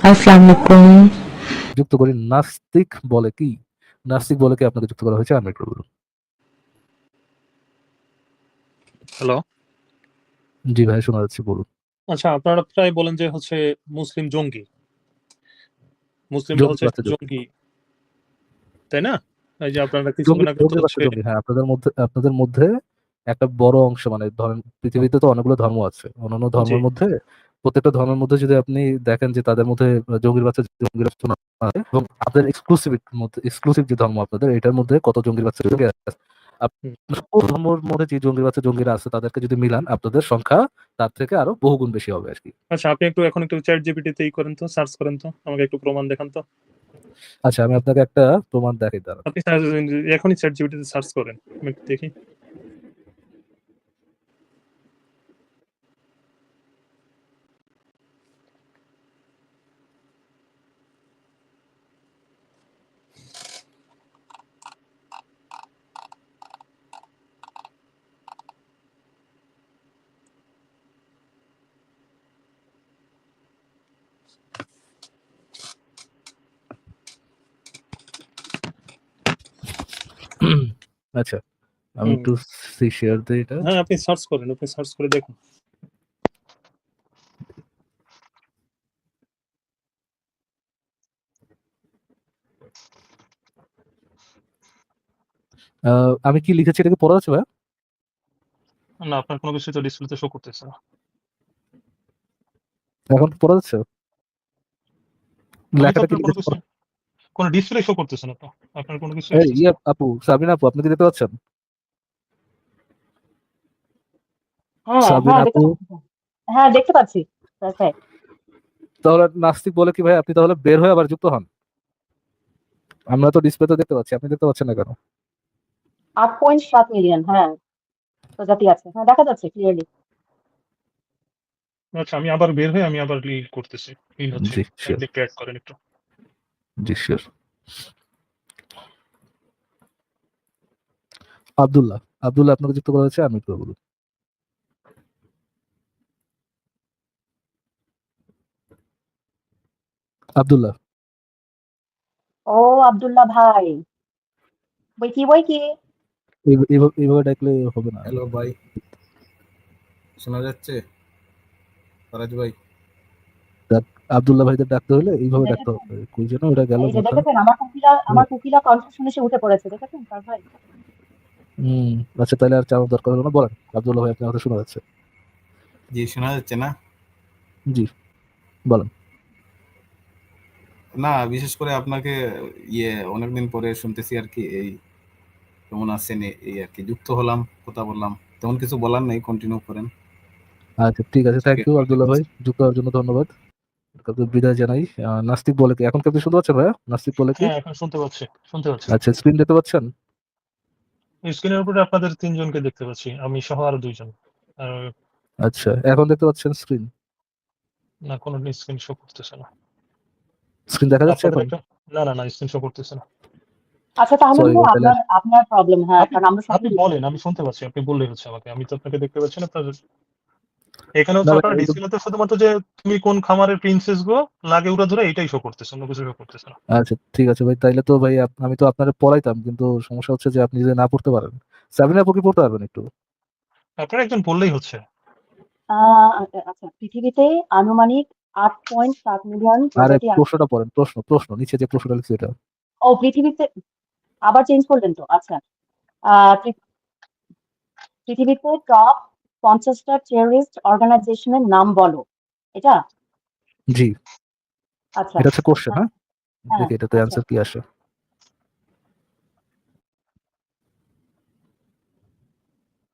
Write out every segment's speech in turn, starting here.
আসসালামু আলাইকুম। যুক্ত করি নাস্তিক বলে কি? নাস্তিক বলে কি আপনাকে যুক্ত করা হয়েছে? আমি একটু বলুন। হ্যালো। জি ভাই, শোনা যাচ্ছে, বলুন। আচ্ছা, আপনারা প্রায় বলেন যে হচ্ছে মুসলিম জঙ্গি। মুসলিমরা জঙ্গি হচ্ছে বাচ্চা জঙ্গি। জঙ্গি, তাই না? এই যে আপনারা জঙ্গি কিছুক্ষণ আগে তো জঙ্গি বাচ্চা হচ্ছে জঙ্গি, হ্যাঁ। আপনাদের মধ্যে একটা বড় অংশ, মানে ধরেন পৃথিবীতে তো অনেকগুলো ধর্ম আছে, অন্যান্য জি। ধর্মের মধ্যে প্রত্যেকটা ধর্মের মধ্যে যদি আপনি দেখেন যে তাদের মধ্যে জঙ্গির বাচ্চা জঙ্গির বাচ্চা আছে, এবং আপনাদের এক্সক্লুসিভ যে ধর্ম আপনাদের, এটার মধ্যে কত জঙ্গির বাচ্চা জঙ্গি আছে। হুম। সকল ধর্মের মধ্যে যে জঙ্গির বাচ্চা জঙ্গিরা আছে তাদেরকে যদি মিলান, আপনাদের সংখ্যা তার থেকে আরো বহুগুণ বেশি হবে আর কি। আচ্ছা, আপনি এখন একটু ChatGPT তে করেন তো, সার্চ করেন তো। আমাকে একটু প্রমাণ দেখান তো। আচ্ছা, আমি আপনাকে একটা প্রমাণ দেখাই, দাঁড়ান। আপনি এখনই ChatGPT তে সার্চ করেন। আমি একটু দেখি। আচ্ছা, আমি হুম। একটু শেয়ার দিই এটা। হ্যাঁ, আপনি সার্চ করেন। আপনি সার্চ করে দেখুন। আমি কি লিখেছি এটা কি পড়া যাচ্ছে ভাই? না, আপনার কোনো কিছুই তো ডিসপ্লেতে শো করতেছে না। এখন পড়া যাচ্ছে? আমি তো লেখাটা কি আপনার কোনো লিখেছি কিছু, কোনো ডিসপ্লে শো করতেছে না তো। আপনার কোনো কিছু এই আসতেছে না। আপু, সাবিনা আপু, আপনি কি দেখতে পাচ্ছেন? হ্যাঁ, সাবিনা হ্যাঁ দেখতে আপু, পাচ্ছি তো। হ্যাঁ, দেখতে পাচ্ছি। রাইট। তাহলে নাস্তিক বলে কি ভাই? আপনি তাহলে বের হয়ে আবার যুক্ত হন। আমরা তো ডিসপ্লেতে দেখতে পাচ্ছি, আপনি দেখতে পাচ্ছেন না কেন? 8.7 মিলিয়ন, হ্যাঁ, প্রজাতি আছে। হ্যাঁ, দেখা যাচ্ছে ক্লিয়ারলি। আচ্ছা, আমি আবার বের হয়ে আমি আবার করতেছি। হচ্ছে। জি শিওর, দেখতে অ্যাড করেন একটু। জি শিওর। আব্দুল্লাহ, আব্দুল্লাহ আপনাকে যুক্ত করা হয়েছে, আমি একটু বলুন। আব্দুল্লাহ, ও আব্দুল্লাহ ভাই, বই কি এইভাবে ডাকলে হবে না। হ্যালো ভাই, শোনা যাচ্ছে? ফরাজ ভাই, আব্দুল্লাহ ভাইদের ডাকতে হলে এইভাবে ডাকতে দেখেছেন? হবে। কই যেন ওটা গেল এই যে মাথা। দেখেছেন, আমার কোকিলা কণ্ঠ শুনে সে উঠে পড়েছে, দেখেছেন তার ভাই। হম। আচ্ছা, তাহলে আর চাওয়ার দরকার হলো না, বলেন আব্দুল্লাহ ভাই, আপনার কথা শোনা যাচ্ছে। জি শোনা যাচ্ছে না? জি বলেন। না, বিশেষ করে আপনাকে অনেকদিন পরে শুনতেছি আর কি। এই কেমন আছেন, এই আর কি যুক্ত হলাম, কথা বললাম। তেমন কিছু বলার নেই, কন্টিনিউ করেন। আচ্ছা ঠিক আছে, থ্যাংক আজকে ইউ আব্দুল্লাহ ভাই, যুক্ত হওয়ার জন্য ধন্যবাদ। আপনাকে বিদায় জানাই। নাস্তিক বলে কি, এখন কি আপনি শুনতে পাচ্ছেন ভাইয়া? নাস্তিক বলে কি? হ্যাঁ, এখন শুনতে পাচ্ছি। আচ্ছা, স্ক্রিন দেখতে পাচ্ছেন? স্ক্রিনের উপরে আপনাদের ৩ জনকে দেখতে পাচ্ছি। আমি সহ আরো ২ জন। আর আচ্ছা, এখন দেখতে পাচ্ছেন স্ক্রিন? না, কোনো স্ক্রিন শো করতেছে না। স্ক্রিন দেখা যাচ্ছে আপনাদের এখন? একটা, না, স্ক্রিন শো করতেছে না। আচ্ছা, তাহলে সরি মনে হয় তাহলে। আপনার প্রবলেম। হ্যাঁ, আপনি কারণ আমরা আপনি সবাই বলেন, আমি শুনতে পাচ্ছি। আপনি বললেই হচ্ছে আমাকে। আমি তো আপনাকে দেখতে পাচ্ছি না। আপনার এখানে না হচ্ছে ভাই, আপনার ডিসপ্লেতে শুধুমাত্র যে তুমি কোন খামারের প্রিন্সেস গো লাগে উড়া ধরে এটাই শো করতেছে। অন্য কিছু শো করতেছে না। আচ্ছা ঠিক আছে ভাই, তাইলে তো ভাই আমি তো আপনারা পড়াইতাম, কিন্তু সমস্যা হচ্ছে যে আপনি যদি না পড়তে পারেন। সাবিনা আপু কি পড়তে পারবেন একটু? আপনারা একজন বললেই হচ্ছে। আচ্ছা, পৃথিবীতে আনুমানিক 8.7 মিলিয়ন আরে প্রজাতি আছে। প্রশ্নটা পড়েন, প্রশ্ন নিচে যে প্রশ্নটা লিখছে এটা। ও পৃথিবীতে আবার চেঞ্জ করলেন তো? আচ্ছা, আহ পৃথিবীতে টপ 50টা টেররিস্ট অর্গানাইজেশনের নাম বলো। এটা? জি, আচ্ছা। এটা হচ্ছে কোশ্চেন, হ্যাঁ, হ্যাঁ। হ্যাঁ, দেখি এটাতে আচ্ছা, অ্যান্সার কি আসে।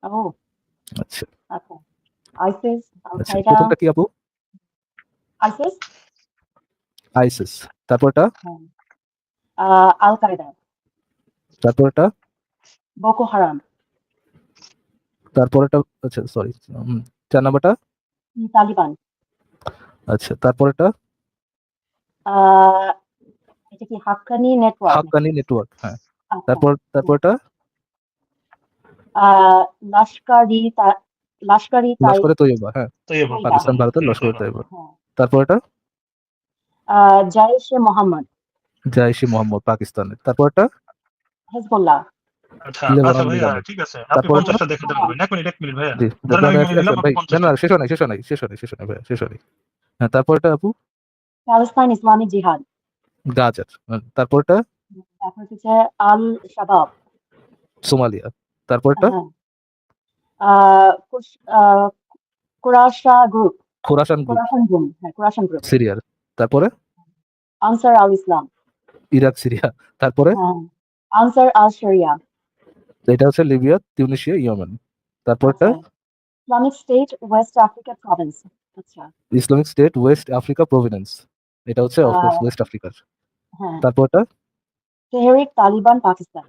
ও আচ্ছা আচ্ছা। আইসিস, আল আচ্ছা, কায়দা। প্রথমটা কি আপু? ISIS, ISIS. তারপরটা? হ্যাঁ, আল কায়দা, তারপরটা? বোকো হারাম, তারপরটা? আচ্ছা সরি, 4 নাম্বারটা? তালিবান। আচ্ছা, তারপরটা? আহ এটা কি হাক্কানি নেটওয়ার্ক নাকি? হাক্কানি নেটওয়ার্ক, হ্যাঁ। আচ্ছা, তারপরটা? আহ লাস্কারি লাস্কারি লস্করে তৈয়বা, হ্যাঁ। তাইবা। তৈবা, পাকিস্তান ভারতের লস্করে তাইবা। তৈয়বা। হ্যাঁ, তারপরটা? জাইশে মোহাম্মদ, জাইশে মোহাম্মদ পাকিস্তানের। তারপরটা হেজবুল্লাহ। আচ্ছা লেবানন ভাইয়া ইরানের। ঠিক আছে, আপনি তারপরটা 50টা দেখে দেন ভাই। এক মিনিট ভাইয়া, জি ধরেন আমি মেনে নিলাম আপনি ভাই, না 50টা। শেষ হয় নাই ভাইয়া, শেষ হয় নাই। হ্যাঁ, তারপরটা আপু প্যালেস্তাইন ইসলামিক জিহাদ। গাজার। তারপরটা তারপর হচ্ছে আল শাবাব। সোমালিয়া। তারপরটা হ্যাঁ, কুরাশা group, Khorasan group Khorasan group. সিরিয়ার। তারপরে Ansar al Islam. Iraq Syria. তারপরে হ্যাঁ, আনসার আল শরিয়া। এটা হচ্ছে লিবিয়া, তিউনিসিয়া, ইয়েমেন। তারপরটা আচ্ছা, Islamic State West Africa Province. আচ্ছা, Islamic State West Africa Providence, এটা হচ্ছে অফকোর্স আহ, ওয়েস্ট আফ্রিকার। হ্যাঁ, তারপরটা তেহরিক তালিবান পাকিস্তান।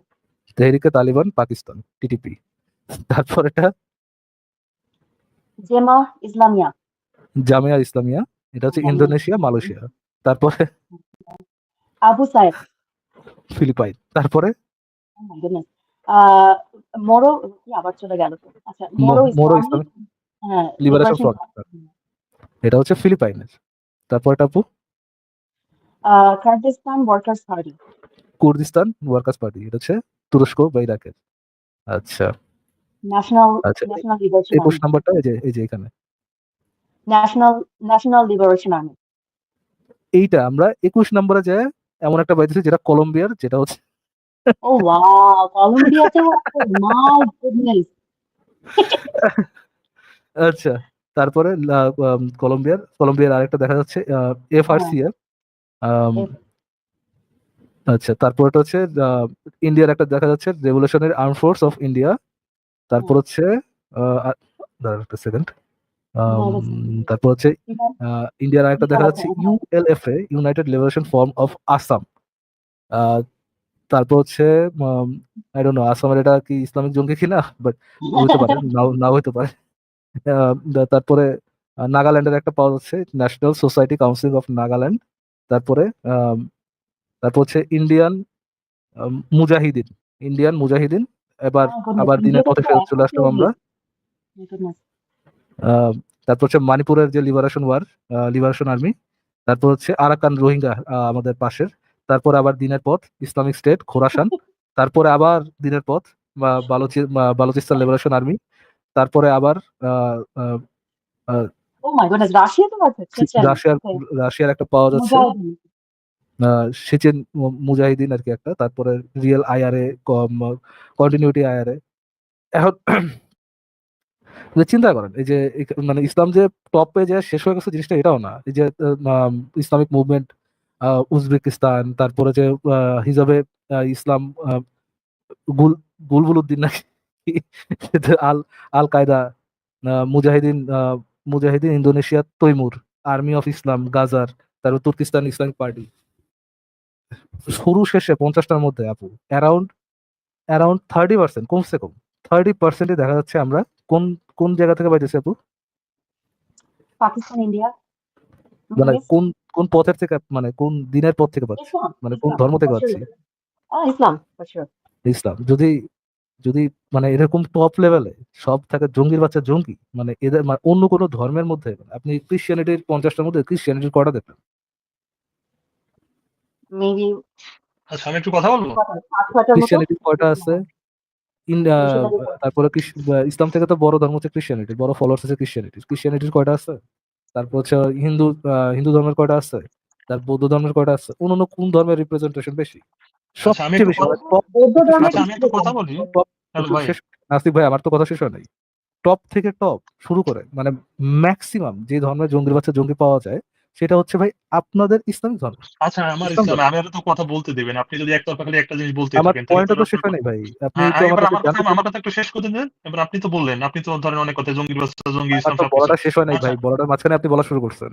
তেহরিকে তালিবান পাকিস্তান, টিটিপি। তারপরটা জেমা ইসলামিয়া। জামিয়া ইসলামিয়া, এটা হচ্ছে ইন্দোনেশিয়া, মালয়েশিয়া। তারপরে আবু সাইদ। ফিলিপাইন। তারপরে Oh my goodness. Ah, Moro কি আবার চলে গেল তো। আচ্ছা, মোরো মোরো ইসলামিক, ইসলামিক হ্যাঁ, লিবারেশন লিবারেশন ফ্রন্ট, এটা হচ্ছে ফিলিপাইনের। তারপরটা আপু Kurdistan workers party. Kurdistan workers party, এটা হচ্ছে তুরস্ক বা ইরাকের। আচ্ছা ন্যাশনাল আচ্ছা, ন্যাশনাল লিবারেশন 21 আর্মি। নাম্বারটা এই যে এখানে ন্যাশনাল লিবারেশন আর্মি। এইটা আমরা 21 নম্বরে যায় এমন একটা পাইতেছি যেটা কলম্বিয়ার, যেটা হচ্ছে ও ওয়াও, কলম্বিয়াতেও আছে, মাই গুডনেস। আচ্ছা। তারপরে কলম্বিয়ার আরেকটা দেখা যাচ্ছে হ্যাঁ, FRCF। আচ্ছা, তারপরটা হচ্ছে ইন্ডিয়ার একটা দেখা যাচ্ছে revolutionary arm force of India. তারপর হচ্ছে দাঁড়ান একটা সেকেন্ড, তারপর হচ্ছে ইন্ডিয়ার আরেকটা দেখা যাচ্ছে ULFA, United liberation front of Assam. তারপর হচ্ছে আই ডোন্ট নো আসামের এটা কি ইসলামিক জঙ্গি কিনা, বাট হইতে পারে, নাও হইতে পারে। তারপরে নাগাল্যান্ডের একটা পাওয়া যাচ্ছে, national society council of Nagaland. তারপরে তারপর হচ্ছে ইন্ডিয়ান মুজাহিদিন। এবার আবার দিনের পথে ফেরত চলে আসলাম আমরা। আহ, তারপর হচ্ছে মণিপুরের যে লিবারেশন আর্মি। তারপর হচ্ছে আরাকান রোহিঙ্গা, আমাদের পাশের। তারপর আবার দিনের পথ ইসলামিক স্টেট খোরাসান। তারপরে আবার দিনের পথ বালুচিস্তান লিবারেশন আর্মি। তারপরে আবার আহ, আহ, আহ, ও মাই গুডনেস, রাশিয়া তো আছে, চেচেন। রাশিয়ার Okay. রাশিয়ার একটা পাওয়া যাচ্ছে, মুজাহিদিন। সেচেন মুজাহিদিন আর কি একটা। তারপরে রিয়েল IRA, কন্টিনিউটি IRA। এখন যে চিন্তা করেন, এই যে মানে ইসলাম যে টপে যে শেষ হয়ে গেছে জিনিসটা এটাও না। এই যে ইসলামিক মুভমেন্ট, উজবেকিস্তান, তারপরে যে হিজাবে ইসলাম, গুল বুলবুলউদ্দিন নাকি আল আল কায়দা, মুজাহিদিন Indonesia, Taimur, army of Islam গাজার, তারপর তুর্কিস্তান ইসলামিক পার্টি। শুরু শেষে 50টার মধ্যে আপু অ্যারাউন্ড অ্যারাউন্ড 30%, কমসে কম 30% দেখা যাচ্ছে আমরা কোন কোন জায়গা থেকে পাইতেছি আপু, পাকিস্তান, ইন্ডিয়া, মানে মিডল ইস্ট। কোন কোন পথের থেকে, মানে কোন দিনের পথ থেকে পাচ্ছি, ইসলাম, মানে কোন ধর্ম থেকে for পাচ্ছি। sure. Islam for sure. ইসলাম। যদি যদি মানে এরকম টপ লেভেলে সব থাকে জঙ্গির বাচ্চা জঙ্গি, মানে এদের মানে অন্য কোনো ধর্মের মধ্যে আপনি ক্রিশ্চিয়ানিটির 50টার মধ্যে ক্রিশ্চিয়ানিটির কটা দেখবেন? Maybe আচ্ছা আমি একটু কথা বলবো। 60-70 মতো। ক্রিশ্চিয়ানিটির কয়টা আছে? বেশি হলে তারপরে ইসলাম থেকে তো বড় ধর্ম হচ্ছে ক্রিশ্চিয়ানিটি, বড় ফলোয়ার্স আছে ক্রিশ্চিয়ানিটির কয়টা আছে? তারপর হচ্ছে হিন্দু ধর্মের কয়টা আছে? তার বৌদ্ধ ধর্মের কয়টা আছে? অন্য কোন ধর্মের রিপ্রেজেন্টেশন বেশি? আচ্ছা আমি সবচেয়ে একটু বেশি মানে টপ বৌদ্ধ ধর্মের আচ্ছা আমি একটু কথা বলি। হ্যালো ভাই, শেষ। নাসিফ ভাই, আমার তো কথা শেষ হয় নাই। টপ থেকে টপ শুরু করে মানে ম্যাক্সিমাম যে ধর্মের জঙ্গির বাচ্চা জঙ্গি পাওয়া যায় সেটা হচ্ছে ভাই আপনাদের ইসলামিক ধর্ম। আচ্ছা আমার ইসলাম ইসলামে ধর্ম। আমি তো কথা বলতে দিবেন। আপনি যদি একতরফা খালি একটা জিনিস বলতেই আমার থাকেন তাহলে তো পয়েন্টটা তো শেষ আপনার হয় নাই ভাই, আপনি হ্যাঁ তো হ্যাঁ, আমার এবার কাছে জানতে আমার কথা একটু শেষ করে দেন। এবার আপনি তো বললেন, আপনি তো ধরেন অনেক কথা জঙ্গির বাচ্চা জঙ্গি আমার ইসলাম তো সবকিছু। বলাটা শেষ হয় নাই আচ্ছা ভাই, বলাটার মাঝখানে আপনি বলা শুরু করছেন।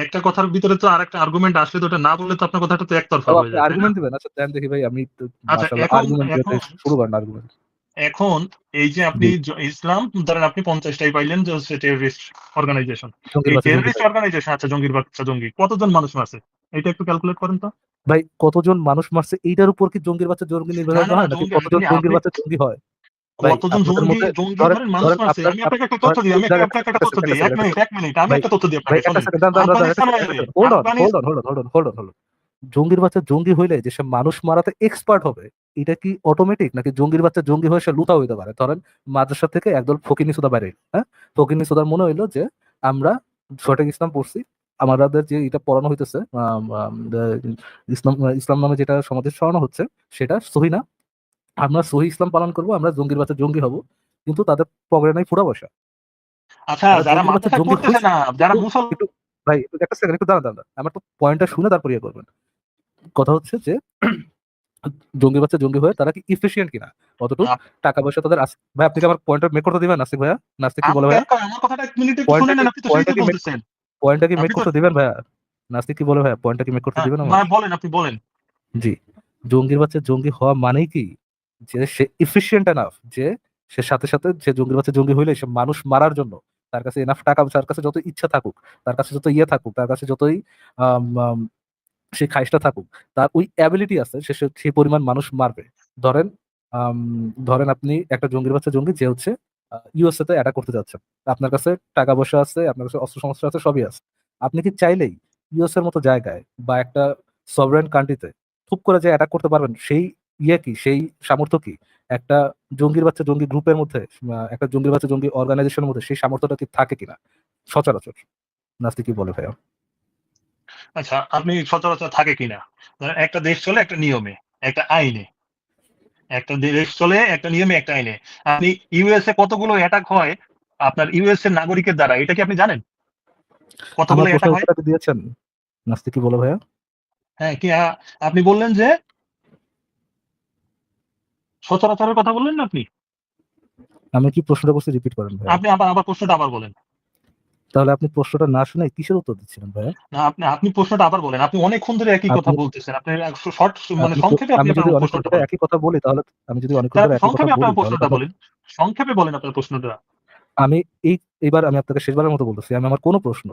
একটা কথার ভিতরে তো আরেকটা আর্গুমেন্ট আসলে তো ওটা না বললে তো আপনার কথাটা তো একতরফা তাও হয়ে আপনি যায়, তাই না? আর্গুমেন্ট দিবেন? আচ্ছা দেন দেখি ভাই, আমি আচ্ছা মাশাআল্লাহ এখন আর্গুমেন্ট এখন দিতে শুরু করেন আর্গুমেন্ট। এখন এই যে আপনি জি, ইসলাম ধরেন আপনি 50টাই পাইলেন যে হচ্ছে টেররিস্ট অর্গানাইজেশন। জঙ্গির এই বাচ্চা জঙ্গি টেররিস্ট ভাই। অর্গানাইজেশন, আচ্ছা জঙ্গির বাচ্চা জঙ্গি কতজন মানুষ মারছে এটা একটু ক্যালকুলেট করেন তো। ভাই কতজন মানুষ মারছে এইটার উপর কি জঙ্গির বাচ্চা জঙ্গি না নির্ধারিত না না হয় নাকি জঙ্গি কতজন জঙ্গির আপনি বাচ্চা জঙ্গি হয়? ভাই কতজন আপনাদের জঙ্গি মধ্যে জঙ্গি ধরেন ধরেন মানুষ ধরেন মারছে? আপনার আমি আপনাকে একটা ধরেন তথ্য দিই, আমি দাঁড়ান, আপনাকে একটা একটা তথ্য সেকেন্ড দিই। একটা 1 সেকেন্ড মিনিট, 1 মিনিট। আমি ভাই একটা তথ্য দিই ভাই আপনাকে, একটা শোনেন। সেকেন্ড দাঁড়ান দাঁড়ান একটা আফগানিস্তান সেকেন্ড হোল্ড অন আফগানিস হোল্ড অন হোল্ড অন। জঙ্গির বাচ্চা জঙ্গি হইলে যে সে মানুষ মারাতে এক্সপার্ট হবে, এটা কি অটোমেটিক নাকি জঙ্গির বাচ্চা জঙ্গি হয়ে সে লুতা হইতে পারে? ধরেন মাদ্রাসা থেকে একদল ফকিনি সুদা বাইরে এলো, হ্যাঁ, ফকিনি সুদার মনে হইলো যে আমরা সঠিক ইসলাম পড়ছি, আমাদের যে এটা পড়ানো হইতেছে ইসলাম ইসলাম নামে যেটা সমাজে ছড়ানো হচ্ছে সেটা সহি না, আমরা সহি ইসলাম পালন করবো, আমরা জঙ্গির বাচ্চা জঙ্গি হব, কিন্তু তাদের পকেটে নাই ফুটা পয়সা, আচ্ছা, তারা যারা জঙ্গির বাচ্চা মাদ্রাসায় জঙ্গি পড়তেছে হয়েছে। না, যারা একটু মুসল একটু ভাই একটা সেকেন্ড একটু দাঁড়ান দাঁড়ান, আমার তো পয়েন্টটা শুনে তারপর ইয়ে করবেন। কথা হচ্ছে যে জঙ্গির বাচ্চা জঙ্গি হয়ে তারা কি ইফিশিয়েন্ট কিনা, কতটুকু আপ টাকা পয়সা তাদের আছে। ভাই আপনি কি আমার পয়েন্টটা মেক করতে দিবেন নাস্তিক ভাইয়া? নাস্তিক কি বলে আমাকে ভাইয়া? আমার কথাটা 1 মিনিট একটু শুনে পয়েন্টটা কি নেন, আপনি তো পয়েন্টটা ফ্রিতে কি মেক বলতেছেন। পয়েন্টটা কি মেক আপনি তো করতে দিবেন ভাইয়া? নাস্তিক কি বলে ভাইয়া? পয়েন্টটা কি মেক করতে দিবেন আমার? বলেন, আপনি বলেন। জি, জঙ্গির বাচ্চা জঙ্গি হওয়া মানেই কি যে সে ইফিশিয়েন্ট এনাফ, যে সে সাথে সাথে যে জঙ্গির বাচ্চা জঙ্গি হইলে সে মানুষ মারার জন্য তার কাছে এনাফ টাকা, তার কাছে যত ইচ্ছা থাকুক, তার কাছে যত ইয়ে থাকুক, তার কাছে যতই আম, আম, সে খাইশটা থাকুক, তার ওই অ্যাবিলিটি আছে, সেই পরিমাণ মানুষ মারবে। ধরেন আম, ধরেন আপনি একটা জঙ্গির বাচ্চা জঙ্গি যে হচ্ছে ইউএসএ তে অ্যাটাক করতে যাচ্ছেন, আপনার কাছে টাকা পয়সা আছে, আপনার কাছে অস্ত্র শস্ত্র আছে, সবই আছে, আপনি কি চাইলেই ইউএস এর মতো জায়গায় বা একটা সভরেন কান্ট্রিতে খুব করে যে অ্যাটাক করতে পারবেন? সেই ইয়ে কি, সেই সামর্থ্য কি একটা জঙ্গির বাচ্চা জঙ্গি গ্রুপের মধ্যে, একটা জঙ্গির বাচ্চা জঙ্গি অর্গানাইজেশনের মধ্যে সেই সামর্থ্যটা কি থাকে কিনা সচরাচর? নাস্তি কি বলে ভাইয়া? আচ্ছা, আপনি সচরাচর থাকে কিনা? ধরেন একটা দেশ চলে একটা নিয়মে, একটা আইনে। একটা দেশ চলে একটা নিয়মে, একটা আইনে। আপনি ইউএসএ কতগুলো অ্যাটাক হয় আপনার ইউএস এর নাগরিকের দ্বারা, এটা কি আপনি জানেন? আমার কতগুলো অ্যাটাক প্রশ্নের হয়? উত্তরটা কি দিয়েছেন? নাস্তি কি বলে ভাইয়া? হ্যাঁ, কি আপনি বললেন যে সচরাচরের কথা বললেন না আপনি? আমি কি প্রশ্নটা করছি রিপিট করেন ভাইয়া। আপনি আবার প্রশ্নটা আবার বলেন। তাহলে আপনি প্রশ্নটা না শুনে কিসের উত্তর দিচ্ছিলেন ভাইয়া? না, আপনি প্রশ্নটা আবার বলেন। আপনি অনেকক্ষণ ধরে একই কথা আপনি বলতেছেন। আপনি শর্ট মানে আপনি সংক্ষেপে আপনি আমি যদি আপনার অনেকক্ষণ প্রশ্নটা ধরে বলেন। একই কথা বলি তাহলে, আমি যদি অনেকক্ষণ তাহলে ধরে আপনি একই কথা সংক্ষেপে বলি আপনার তাহলে প্রশ্নটা কথা, বলেন। সংক্ষেপে বলেন আপনার প্রশ্নটা। আমি এইবার আমি আপনাকে শেষবারের মতো বলতেছি, আমি আমার কোনো প্রশ্ন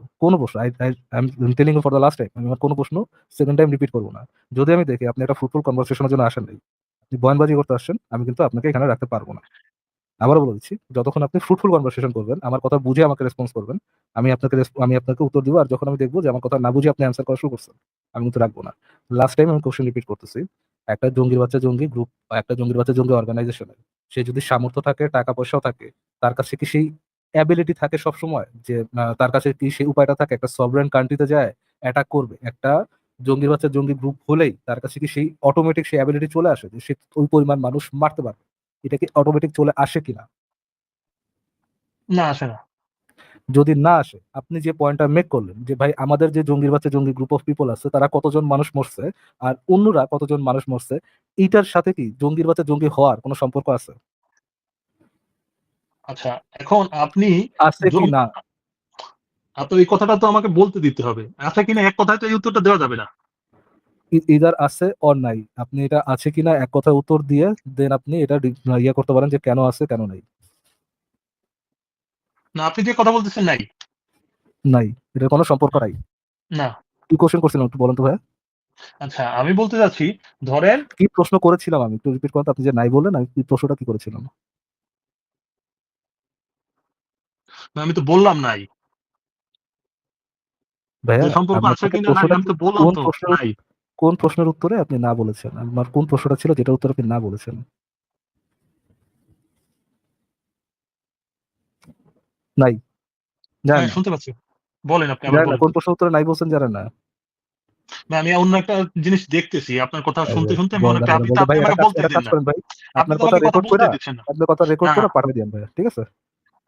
I I I am telling you for the last time, আমি আমার কোনো প্রশ্ন সেকেন্ড টাইম রিপিট করবো না। যদি আমি দেখি আপনি একটা ফ্রুটফুল কনভারসেশনের জন্য আসেন নাই, আপনি বয়ানবাজি করতে আসছেন, আমি কিন্তু আপনাকে এখানে রাখতে পারবো না। আবারও বলে দিচ্ছি, যতক্ষণ আপনি ফ্রুটফুল কনভারসেশন করবেন, আমার কথা বুঝে আমাকে রেসপন্স করবেন, আমি আপনাকে উত্তর দিব। আর যখন আমি দেখবো যে আমার কথা না বুঝে আপনি অ্যান্সার করা শুরু করছেন, আমি কিন্তু রাখবো না। লাস্ট টাইম আমি কোশ্চেন রিপিট করতেছি, একটা জঙ্গির বাচ্চা জঙ্গি গ্রুপ বা একটা জঙ্গির বাচ্চা জঙ্গি অর্গানাইজেশনের সে যদি সামর্থ্য থাকে, টাকা পয়সাও থাকে, তার কাছে কি সেই অ্যাবিলিটি থাকে সব সময় যে তার কাছে কি সেই উপায়টা থাকে একটা সভরেন কান্ট্রিতে যায় অ্যাটাক করবে? একটা জঙ্গির বাচ্চা জঙ্গি গ্রুপ হলেই তার কাছে কি সেই অটোমেটিক সেই অ্যাবিলিটি চলে আসে যে সে ওই পরিমাণ মানুষ মারতে পারবে? এটা কি অটোমেটিক চলে আসে কিনা? না, আসে না। যদি না আসে, আপনি যে পয়েন্টটা মেক করলেন যে ভাই আমাদের যে জঙ্গির বাচ্চা জঙ্গি গ্রুপ অফ পিপল আছে তারা কতজন মানুষ মরছে আর অন্যরা কতজন মানুষ মরছে, এইটার সাথে কি জঙ্গির বাচ্চা জঙ্গি হওয়ার কোনো সম্পর্ক আছে? আচ্ছা, এখন আপনি আছে কি জং না? আপনার এই কথাটা তো আমাকে বলতে দিতে হবে। আছে কিনা এক কথায় তো এই উত্তরটা দেওয়া যাবে না। ইদার আছে অর নাই, আপনি এটা আছে কিনা এক কথায় উত্তর দিয়ে দেন আপনি এটা ইয়ে করতে পারেন যে কেন আছে কেন নাই। না, আপনি যে কথা বলতেছেন নাই। নাই, এটার কোনো সম্পর্ক নাই। না। কি কোশ্চেন করছিলাম একটু বলেন তো ভাইয়া? আচ্ছা, আমি বলতে চাচ্ছি, ধরেন কি প্রশ্ন করেছিলাম আমি একটু রিপিট করেন তো, আপনি যে নাই বললেন, আমি কি প্রশ্নটা কি করেছিলাম? আমি তো বললাম নাই। ভাইয়া যে সম্পর্ক আমি আছে আপনাকে কিনা নাই, প্রশ্নটা আমি তো বললাম কোন তো প্রশ্নের নাই। কোন প্রশ্নের উত্তরে আপনি না বলেছেন? আমার কোন প্রশ্নটা ছিল যেটা উত্তরে আপনি না বলেছেন? নাই, জানেন হ্যাঁ, না? শুনতে পাচ্ছি। বলেন, আপনি আবার জানেন না বলেন। কোন প্রশ্নের উত্তরে নাই বলছেন? জানেন না? না, আমি অন্য একটা জিনিস দেখতেছি। আপনার কথা এই শুনতে, যে শুনতে আমি বল অনেকটা দাঁড়া আপনি তো বলতে আপনি ভাই, আমাকে বলতেই একটা দিন কাজ না। করেন ভাই, আপনি আপনার তো কথা আমাকে কথা রেকর্ড করে বলতেই দিচ্ছেন না। না, পাঠিয়ে দিন ভাইয়া, ঠিক আছে?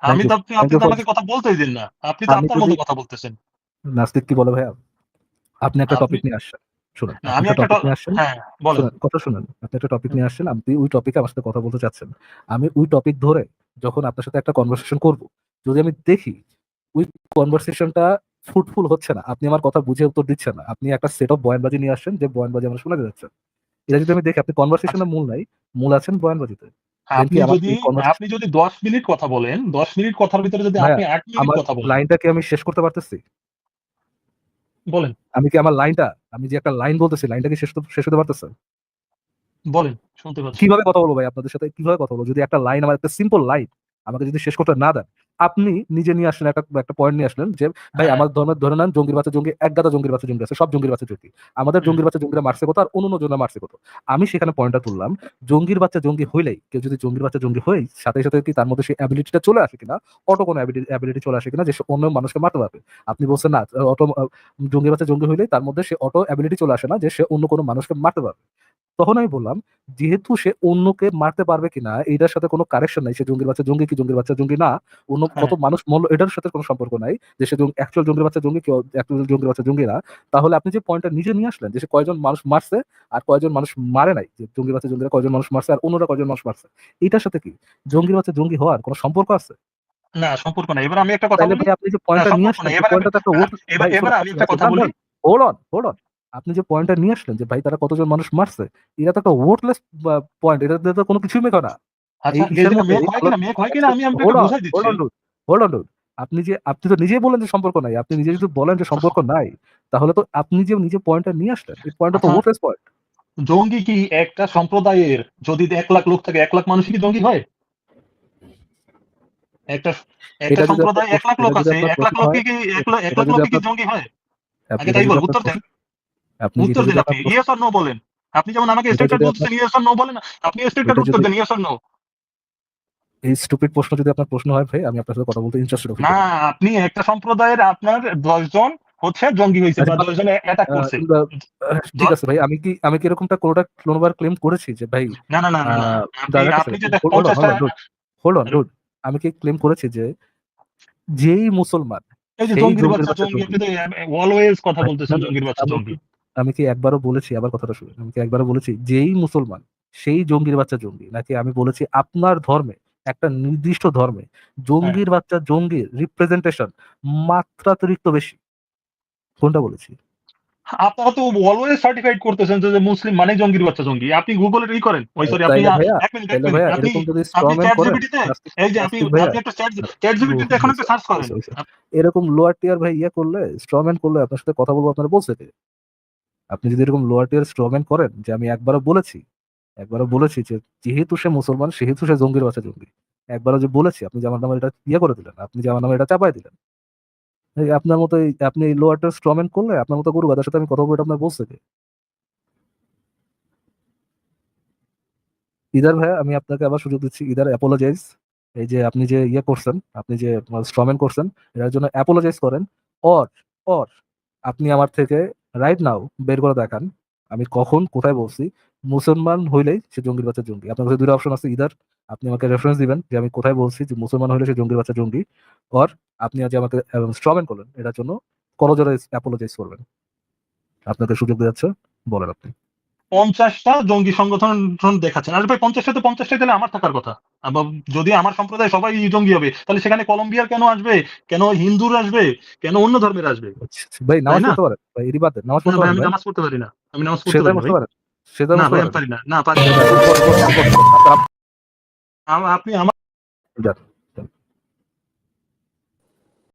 থ্যাংক আমি ইউ, তো থ্যাংক আপনি ইউ তো ফর। আমাকে কথা বলতেই দিন না। আপনি তো আমি আপনার যদি মতো কথা বলতেছেন। নাস্তিক কি বলে ভাইয়া, আপনি একটা আপনি টপিক নিয়ে আসছেন, শুনেন, না, আপনি আমি একটা একটা টপিক নিয়ে আসছেন, হ্যাঁ, বলেন। শুনেন কথা শুনেন, আপনি একটা টপিক হুম, নিয়ে আসছেন, আপনি ওই টপিকে আমার সাথে কথা বলতে চাচ্ছেন, আমি ওই টপিক ধরে যখন আপনার সাথে একটা কনভারসেশন করব, যদি আমি দেখি ওই কনভারসেশনটা ফ্রুটফুল হচ্ছে না, আপনি আমার কথা বুঝে উত্তর দিচ্ছেন না, আপনি একটা সেট অফ বয়ানবাজি নিয়ে আসছেন যে বয়ানবাজি আমরা শোনা যাচ্ছে, এটা যদি আমি দেখি আপনি আচ্ছা, কনভারসেশনের মূল নাই, মূল আছেন বয়ানবাজিতে, দেন কি আপনি আমার যদি এই কনভারসেশন? আপনি যদি 10 মিনিট কথা বলেন, 10 মিনিট কথার ভিতরে যদি ভাইয়া আপনি 8 মিনিট আমার কথা বলেন, লাইনটা কি আমি শেষ করতে পারতেছি? বলেন। আমি কি আমার লাইনটা, আমি যে একটা লাইন বলতেছি লাইনটা কি শেষ হতে পারতেছে? বলেন, শুনতে পাচ্ছি। কিভাবে কথা বলবো ভাই আপনাদের সাথে? কিভাবে কথা বলবো? যদি একটা লাইন, আমার একটা সিম্পল লাইন আমাকে যদি শেষ করতে না দেন, আপনি নিজে নিয়ে আসলেন একটা পয়েন্ট নিয়ে আসলেন যে ভাই হ্যাঁ, আমার ধর্মের ধরে নেন জঙ্গির বাচ্চা জঙ্গি, এক গাদা জঙ্গির বাচ্চা জঙ্গি আছে, সব জঙ্গির বাচ্চা জঙ্গি। আমাদের হুম, জঙ্গির বাচ্চা জঙ্গিরা মারছে কত আর অন্য জনরা মারছে কত। আমি সেখানে পয়েন্টটা তুললাম, জঙ্গির বাচ্চা জঙ্গি হইলেই, কেউ যদি জঙ্গির বাচ্চা জঙ্গি হই, সাথে সাথে কি তার মধ্যে সেই অ্যাবিলিটিটা চলে আসে কিনা, অটো কোনো অ্যাবিলিটি চলে আসে কিনা যে সে অন্য মানুষকে মারতে পারবে। আপনি বলছেন না, অটো জঙ্গির বাচ্চা জঙ্গি হইলেই তার মধ্যে সে অটো অ্যাবিলিটি চলে আসে না যে সে অন্য কোনো মানুষকে মারতে পারবে। তখন আমি বললাম, যেহেতু সে অন্যকে মারতে পারবে কিনা এটার সাথে কোনো কারেকশন নাই, সে জঙ্গির বাচ্চা জঙ্গি কি জঙ্গির বাচ্চা জঙ্গি না, অন্য কত হ্যাঁ। মানুষ মরলো এটার সাথে কোনো সম্পর্ক নাই, যে সে অ্যাকচুয়াল জঙ্গির বাচ্চা জঙ্গি কেউ অ্যাকচুয়াল জঙ্গির বাচ্চা জঙ্গি না। তাহলে আপনি যে পয়েন্টটা নিজে নিয়ে আসলেন যে সে কয়জন মানুষ মারছে আর কয়জন মানুষ মারে নাই, যে জঙ্গির বাচ্চা জঙ্গিরা কয়জন মানুষ মারছে আর অন্যরা কয়জন মানুষ মারছে, এটার সাথে কি জঙ্গির বাচ্চা জঙ্গি হওয়ার কোনো সম্পর্ক আছে? না, সম্পর্ক নাই। এবার আমি একটা কথা তাইলে বলি। ভাই আপনি যে না, পয়েন্টটা নিয়ে সম্পর্ক আসলেন নাই। এই এবার আমি পয়েন্টটা তো একটা আ ওট, এবার ভাই এবার শোনেন আমি একটা কথা বলি। Hold on. আপনি যে পয়েন্টটা নিয়ে আসলেন যে ভাই তারা কতজন মানুষ মারছে, এটা তো একটা ওয়ার্থলেস পয়েন্ট, এটা দিয়ে তো কোনো কিছুই মেকো না। এই আচ্ছা, এই ইসের জায়গায় মধ্যে এই মেক হয় কিনা আমি আপনাকে হোল্ড অন বুঝাই হোল্ড দিচ্ছি। On dude, hold on dude. আপনি তো নিজেই বললেন যে সম্পর্ক নাই, আপনি নিজে যদি বলেন যে সম্পর্ক নাই, তাহলে তো আপনি যে নিজে পয়েন্টটা নিয়ে আসলেন এই পয়েন্টটা তো আচ্ছা, ওয়ার্থলেস পয়েন্ট। জঙ্গি কি একটা সম্প্রদায়ের যদি ১,০০,০০০ লোক থাকে ১,০০,০০০ মানুষই কি জঙ্গি হয়? একটা একটা এটা যদি আপনার সম্প্রদায়ে ১,০০,০০০ লোক এটা যদি আছে। আপনার ১,০০,০০০ প্রশ্ন লোক হয়, কি এটা ১,০০,০০০ যদি লোকই কি আপনার জঙ্গি হয়? আগে এটা তাই যদি আপনার উত্তর দেন। প্রশ্ন, আপনি উত্তর এটা দেন যদি আপনি। আপনার প্রশ্ন, ইয়েস অর নো বলেন। আপনি যেমন আমাকে এটা স্ট্রেইট কাট যদি আপনার বলতেছেন ইয়েস অর নো বলেন। আপনি স্ট্রেইট কাট এটা উত্তর যদি দেন ইয়েস অর নো। এই স্টুপিড প্রশ্ন যদি আপনার প্রশ্ন হয় ভাই, আমি আপনার সাথে কথা বলতে ইন্টারেস্টেড ফিল না, করি না। আপনি একটা সম্প্রদায়ের আপনার ১০ জন হচ্ছে জঙ্গি হইছে বা আচ্ছা ১০ জন অ্যাটাক আ করছে। বা দ ঠিক আছে ভাই। আমি কি এরকমটা কোনোবার ক্লেম করেছি যে ভাই না, না, না, আ না, না। আপনি দাঁড়ান একটা আপনি সেকেন্ড। যেটা ৫০ টা হোল্ড অন ডুড। আমি কি ক্লেম করেছি যে যেই মুসলমান এই যে সেই জঙ্গির জঙ্গির বাচ্চা বাচ্চা জঙ্গি, জঙ্গি। আপনি তো অলওয়েজ কথা ভাই না, বলতেছেন না, জঙ্গির বাচ্চা আমি কি জঙ্গি। আমি কি একবারও বলেছি, আবার কথাটা শুনুন। আমি কি একবারও বলেছি যেই মুসলমান সেই জঙ্গির বাচ্চা জঙ্গি? নাকি আমি বলেছি আপনার ধর্মে, একটা নির্দিষ্ট ধর্মে হ্যাঁ। জঙ্গির বাচ্চা জঙ্গির রিপ্রেজেন্টেশন মাত্রাতিরিক্ত বেশি? কোনটা বলেছি? আপনারা তো অলওয়েজ সার্টিফাইড করতেছেন যে মুসলিম মানে জঙ্গির বাচ্চা জঙ্গি। আপনি গুগলে ই করেন। ওই সরি আপনি তাইলে ভাইয়া ১ মিনিট, ১ মিনিট। আপনি এরকম যদি আপনি স্ট্রম্যান চ্যাট করেন, জিপিটিতে নাস্তিক এই যে আপনি নাস্তিক ভাইয়া, আপনি একটা চ্যাট জিপিটিতে এখন একটা সার্চ করেন। হইছে। এরকম লোয়ার টিয়ার ভাই করলে, স্ট্রম্যান করলে আপনার সাথে কথা বলবো আপনারা বলছে কে? আপনি যদি এরকম লোয়ার টিয়ার স্ট্রম্যান করেন যে আমি একবারও বলেছি যে যেহেতু সে মুসলমান সেহেতু সে জঙ্গির বাচ্চা জঙ্গি। একবারও যে বলেছি, আপনি যে আমার নামে এটা করে দিলেন, আপনি যে আমার নামে এটা চাপায় দিলেন। এই আপনার মতো আপনি এই লোয়ার টিয়ার স্ট্রম্যান করলে আপনার মতো গরু গাদার সাথে আমি কথা বলবো, এটা আপনার বলছে কে? ইদার ভাইয়া, আমি আপনাকে আবার সুযোগ দিচ্ছি, ইদার অ্যাপোলোজাইজ। এই যে আপনি যে করছেন, আপনি যে স্ট্রম্যান করছেন, এটার জন্য অ্যাপোলোজাইজ করেন। অর অর আপনি আমার থেকে রাইট নাও বের করে দেখান আমি কখন কোথায় বলছি মুসলমান হইলেই সে জঙ্গির বাচ্চা জঙ্গি। আপনার কাছে দুটো অপশন আছে, ইদার আপনি আমাকে রেফারেন্স দিবেন যে আমি কোথায় বলছি যে মুসলমান হইলে সে জঙ্গির বাচ্চা জঙ্গি, অর আপনি আজ আমাকে স্ট্রম্যান করলেন, এটার জন্য করজোরে অ্যাপোলোজাইজ করবেন। আপনাকে সুযোগ দেওয়া যাচ্ছে, বলেন আপনি। ৫০ টা জঙ্গি সংগঠন দেখাচ্ছেন। আরে ভাই ৫০ টা তো ৫০ টাই তাহলে আমার থাকার কথা। আবার যদি আমার সম্প্রদায় সবাই জঙ্গি হবে, তাহলে সেখানে কলম্বিয়ার কেন আসবে? কেন হিন্দুর আসবে? কেন অন্য ধর্মের আসবে? আচ্ছা, ভাই তাই নামাজ না? পড়তে পারেন ভাই, এরই বাদ দেন, নামাজ না পড়তে ভাই পারেন আমি ভাই, নামাজ পড়তে পারি না। আমি নামাজ পড়তে সেটাই পারি না বসতে ভাই। পারেন, সেটাই না বসতে ভাই আমি পারেন। পারি না। না পারি না। বসেন, বসেন, বসেন, বসেন, বসেন। আপনি আমার যান।